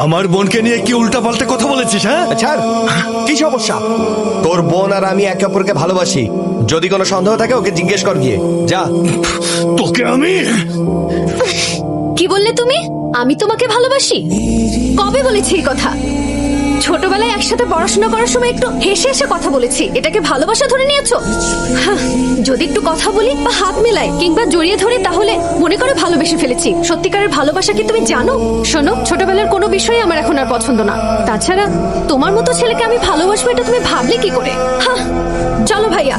আমার বোনকে নিয়ে কি উল্টাপাল্টা কথা বলেছিস? হ্যাঁ, ছাড়। কি সমস্যা? তোর বোন আর আমি একে অপরকে ভালোবাসি। যদি কোনো সন্দেহ থাকে ওকে জিজ্ঞেস কর গিয়ে। যা। তোকে আমি কি বললে তুমি? আমি তোমাকে ভালোবাসি? কবে বলেছি এই কথা? ছোটবেলায় একসাথে পড়াশোনা করার সময় একটু হেসে হেসে কথা বলেছি, এটাকে ভালোবাসা ধরে নিয়েছো? হাহ, যদি একটু কথা বলি বা হাত মেলাই কিংবা জড়িয়ে ধরে তাহলে মনে করে ভালোবেসে ফেলেছি। সত্যিকারের ভালোবাসা কি তুমি জানো? শোনো, ছোটবেলার কোনো বিষয় আমার এখন আর পছন্দ না। তাছাড়া তোমার মতো ছেলেকে আমি ভালোবাসবো এটা তুমি ভাবলে কি করে? হ্যাঁ, চলো ভাইয়া।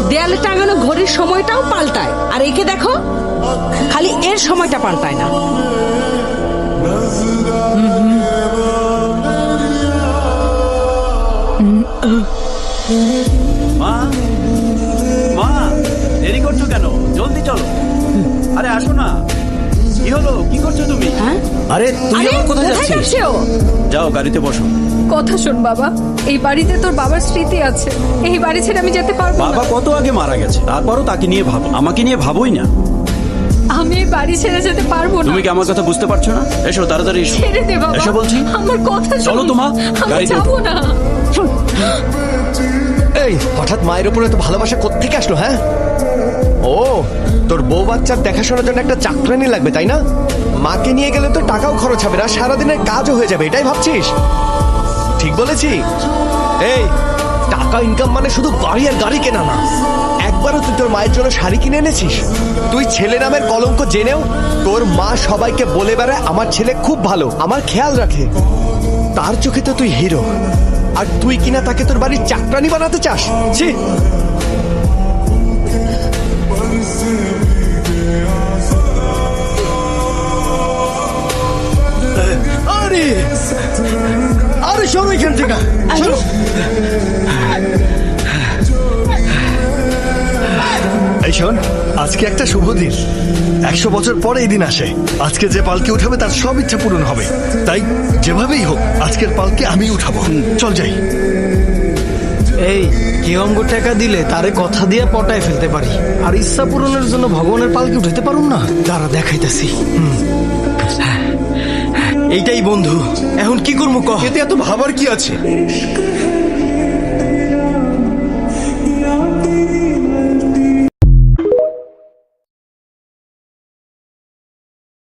দেয়ালে টাঙানো ঘড়ির সময়টাও পাল্টায়, আর একে দেখো খালি এর সময়টা পাল্টায় না। মা, মা, দেরি করছো কেন? জলদি চলো। আরে আসো না। কি হলো? কি করছো তুমি? হ্যাঁ? আরে তুই আরে, আবার কোথায় কোথায় যাচ্ছিস? যাচ্ছে ও? যাও গাড়িতে বসো। কথা শোন বাবা, এই বাড়িতে তোর বাবার স্মৃতি আছে, এই বাড়ি ছেড়ে আমি যেতে পারবো বাবা না। কত আগে মারা গেছে, তারপরও তাকে নিয়ে ভাবো, আমাকে নিয়ে ভাবোই না। আমি এই বাড়ি ছেড়ে যেতে পারবো না। তুমি কি আমার কথা বুঝতে পারছো না? এসো তাড়াতাড়ি এসো। ছেড়ে দে বাবা, এসো বলছি। আমার কথা শোন। চলো তো মা, আমি গাড়িতে যাবো ওঠো। না। এই হঠাৎ মায়ের উপরে তো ভালোবাসা কোত্থেকে আসলো? হ্যাঁ, ও তোর বউ বাচ্চার দেখাশোনার জন্য একটা চাকরানি লাগবে তাই না? মাকে নিয়ে গেলে তো টাকাও খরচ হবে না, সারাদিনের কাজও হয়ে যাবে, এটাই ভাবছিস? ঠিক বলেছি? এই টাকা ইনকাম মানে শুধু বাড়ি আর গাড়ি কেনা না। একবারও তুই তোর মায়ের জন্য শাড়ি কিনে এনেছিস? তুই ছেলে নামের কলঙ্ক জেনেও তোর মা সবাইকে বলে বেড়ায় আমার ছেলে খুব ভালো, আমার খেয়াল রাখে। তার চোখে তো তুই হিরো, আর তুই কিনা তাকে তোর বাড়ির চাকরানি বানাতে চাস? ছি! আরে আরে সরো এখান থেকে, সরো। এই শোন, আজকে একটা শুভ দিন। 100 বছর পরে এই দিন আসে। আজকে যে পালকি উঠাবে তার সব ইচ্ছা পূরণ হবে। তাই যেভাবেই হোক আজকের পালকি আমি উঠাবো। চল যাই। এই কেউ অঙ্গ টাকা দিলে তারে কথা দিয়ে পটায় ফেলতে পারি, আর ইচ্ছা পূরণের জন্য ভগবানের পালকি উঠাইতে পারুম না। তারা দেখাইতেছি। এইটাই বন্ধু, এখন কি করবো কহ? এতে এত ভাবার কি আছে?